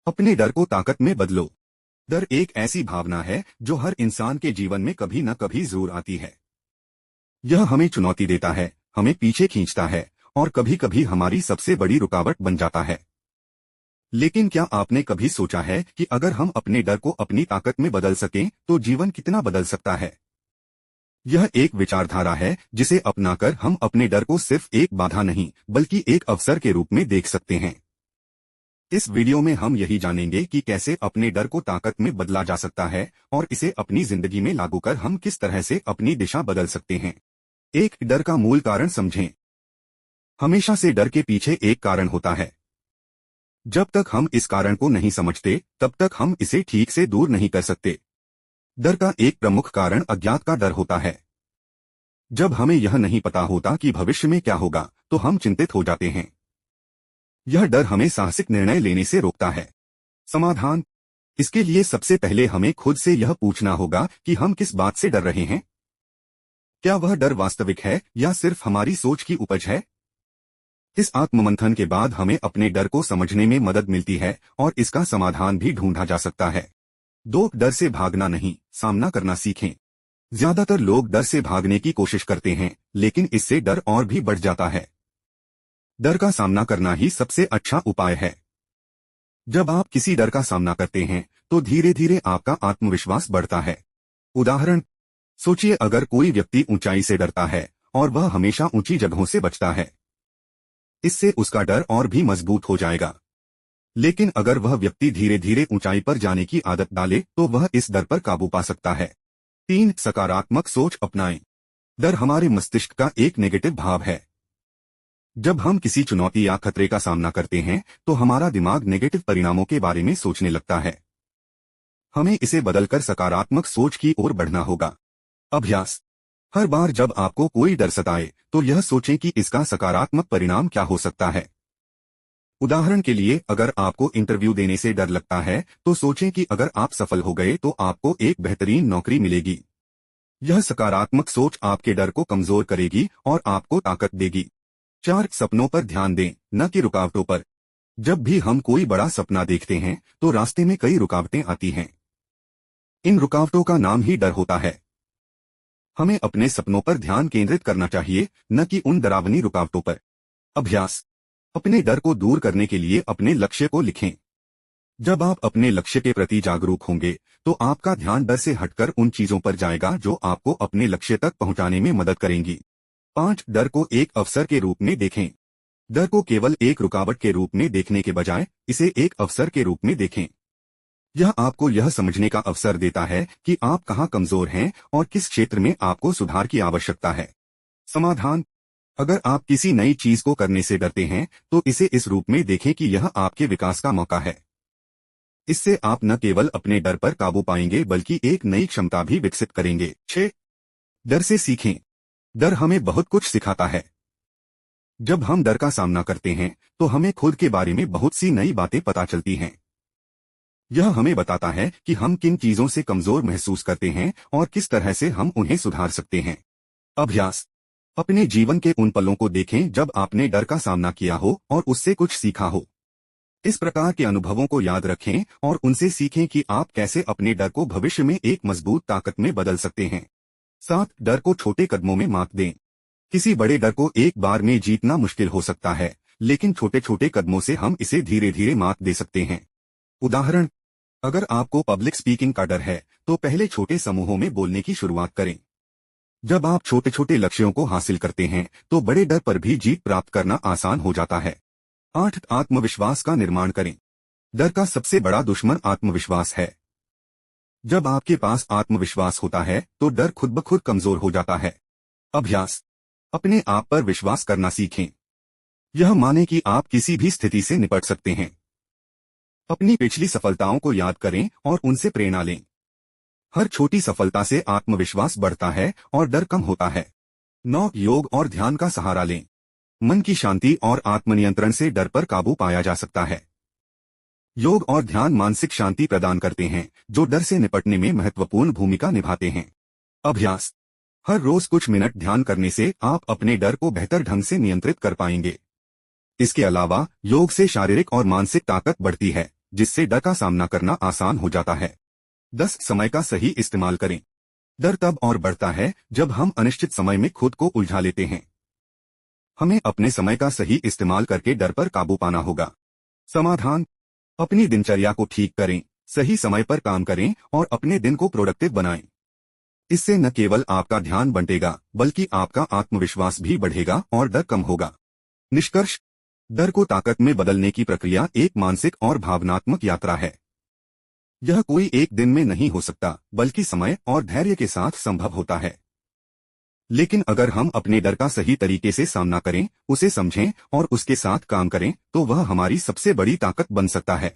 अपने डर को ताकत में बदलो। डर एक ऐसी भावना है जो हर इंसान के जीवन में कभी न कभी जरूर आती है। यह हमें चुनौती देता है, हमें पीछे खींचता है और कभी कभी हमारी सबसे बड़ी रुकावट बन जाता है। लेकिन क्या आपने कभी सोचा है कि अगर हम अपने डर को अपनी ताकत में बदल सकें तो जीवन कितना बदल सकता है? यह एक विचारधारा है जिसे अपनाकर हम अपने डर को सिर्फ एक बाधा नहीं बल्कि एक अवसर के रूप में देख सकते हैं। इस वीडियो में हम यही जानेंगे कि कैसे अपने डर को ताकत में बदला जा सकता है और इसे अपनी जिंदगी में लागू कर हम किस तरह से अपनी दिशा बदल सकते हैं। एक, डर का मूल कारण समझें। हमेशा से डर के पीछे एक कारण होता है। जब तक हम इस कारण को नहीं समझते तब तक हम इसे ठीक से दूर नहीं कर सकते। डर का एक प्रमुख कारण अज्ञात का डर होता है। जब हमें यह नहीं पता होता कि भविष्य में क्या होगा तो हम चिंतित हो जाते हैं। यह डर हमें साहसिक निर्णय लेने से रोकता है। समाधान, इसके लिए सबसे पहले हमें खुद से यह पूछना होगा कि हम किस बात से डर रहे हैं। क्या वह डर वास्तविक है या सिर्फ हमारी सोच की उपज है? इस आत्ममंथन के बाद हमें अपने डर को समझने में मदद मिलती है और इसका समाधान भी ढूंढा जा सकता है। 2, डर से भागना नहीं, सामना करना सीखें। ज्यादातर लोग डर से भागने की कोशिश करते हैं, लेकिन इससे डर और भी बढ़ जाता है। डर का सामना करना ही सबसे अच्छा उपाय है। जब आप किसी डर का सामना करते हैं तो धीरे धीरे आपका आत्मविश्वास बढ़ता है। उदाहरण, सोचिए अगर कोई व्यक्ति ऊंचाई से डरता है और वह हमेशा ऊंची जगहों से बचता है, इससे उसका डर और भी मजबूत हो जाएगा। लेकिन अगर वह व्यक्ति धीरे धीरे ऊंचाई पर जाने की आदत डाले तो वह इस डर पर काबू पा सकता है। 3, सकारात्मक सोच अपनाएं। डर हमारे मस्तिष्क का एक नेगेटिव भाव है। जब हम किसी चुनौती या खतरे का सामना करते हैं तो हमारा दिमाग नेगेटिव परिणामों के बारे में सोचने लगता है। हमें इसे बदलकर सकारात्मक सोच की ओर बढ़ना होगा। अभ्यास, हर बार जब आपको कोई डर सताए तो यह सोचें कि इसका सकारात्मक परिणाम क्या हो सकता है। उदाहरण के लिए, अगर आपको इंटरव्यू देने से डर लगता है तो सोचें कि अगर आप सफल हो गए तो आपको एक बेहतरीन नौकरी मिलेगी। यह सकारात्मक सोच आपके डर को कमजोर करेगी और आपको ताकत देगी। 4, सपनों पर ध्यान दें, न कि रुकावटों पर। जब भी हम कोई बड़ा सपना देखते हैं तो रास्ते में कई रुकावटें आती हैं। इन रुकावटों का नाम ही डर होता है। हमें अपने सपनों पर ध्यान केंद्रित करना चाहिए, न कि उन डरावनी रुकावटों पर। अभ्यास, अपने डर को दूर करने के लिए अपने लक्ष्य को लिखें। जब आप अपने लक्ष्य के प्रति जागरूक होंगे तो आपका ध्यान डर से हटकर उन चीजों पर जाएगा जो आपको अपने लक्ष्य तक पहुंचाने में मदद करेंगी। 5, डर को एक अवसर के रूप में देखें। डर को केवल एक रुकावट के रूप में देखने के बजाय इसे एक अवसर के रूप में देखें। यह आपको यह समझने का अवसर देता है कि आप कहां कमजोर हैं और किस क्षेत्र में आपको सुधार की आवश्यकता है। समाधान, अगर आप किसी नई चीज को करने से डरते हैं तो इसे इस रूप में देखें कि यह आपके विकास का मौका है। इससे आप न केवल अपने डर पर काबू पाएंगे बल्कि एक नई क्षमता भी विकसित करेंगे। 6, डर से सीखें। डर हमें बहुत कुछ सिखाता है। जब हम डर का सामना करते हैं तो हमें खुद के बारे में बहुत सी नई बातें पता चलती हैं। यह हमें बताता है कि हम किन चीजों से कमजोर महसूस करते हैं और किस तरह से हम उन्हें सुधार सकते हैं। अभ्यास, अपने जीवन के उन पलों को देखें जब आपने डर का सामना किया हो और उससे कुछ सीखा हो। इस प्रकार के अनुभवों को याद रखें और उनसे सीखें कि आप कैसे अपने डर को भविष्य में एक मजबूत ताकत में बदल सकते हैं। 7, डर को छोटे कदमों में मात दें। किसी बड़े डर को एक बार में जीतना मुश्किल हो सकता है, लेकिन छोटे छोटे कदमों से हम इसे धीरे धीरे मात दे सकते हैं। उदाहरण, अगर आपको पब्लिक स्पीकिंग का डर है तो पहले छोटे समूहों में बोलने की शुरुआत करें। जब आप छोटे छोटे लक्ष्यों को हासिल करते हैं तो बड़े डर पर भी जीत प्राप्त करना आसान हो जाता है। 8, आत्मविश्वास का निर्माण करें। डर का सबसे बड़ा दुश्मन आत्मविश्वास है। जब आपके पास आत्मविश्वास होता है तो डर खुद ब खुद कमजोर हो जाता है। अभ्यास, अपने आप पर विश्वास करना सीखें। यह माने कि आप किसी भी स्थिति से निपट सकते हैं। अपनी पिछली सफलताओं को याद करें और उनसे प्रेरणा लें। हर छोटी सफलता से आत्मविश्वास बढ़ता है और डर कम होता है। 9, योग और ध्यान का सहारा लें। मन की शांति और आत्मनियंत्रण से डर पर काबू पाया जा सकता है। योग और ध्यान मानसिक शांति प्रदान करते हैं जो डर से निपटने में महत्वपूर्ण भूमिका निभाते हैं। अभ्यास, हर रोज कुछ मिनट ध्यान करने से आप अपने डर को बेहतर ढंग से नियंत्रित कर पाएंगे। इसके अलावा योग से शारीरिक और मानसिक ताकत बढ़ती है जिससे डर का सामना करना आसान हो जाता है। 10 समय का सही इस्तेमाल करें। डर तब और बढ़ता है जब हम अनिश्चित समय में खुद को उलझा लेते हैं। हमें अपने समय का सही इस्तेमाल करके डर पर काबू पाना होगा। समाधान: अपनी दिनचर्या को ठीक करें, सही समय पर काम करें और अपने दिन को प्रोडक्टिव बनाएं। इससे न केवल आपका ध्यान बंटेगा बल्कि आपका आत्मविश्वास भी बढ़ेगा और डर कम होगा। निष्कर्ष: डर को ताकत में बदलने की प्रक्रिया एक मानसिक और भावनात्मक यात्रा है। यह कोई एक दिन में नहीं हो सकता, बल्कि समय और धैर्य के साथ संभव होता है। लेकिन अगर हम अपने डर का सही तरीके से सामना करें, उसे समझें और उसके साथ काम करें, तो वह हमारी सबसे बड़ी ताकत बन सकता है।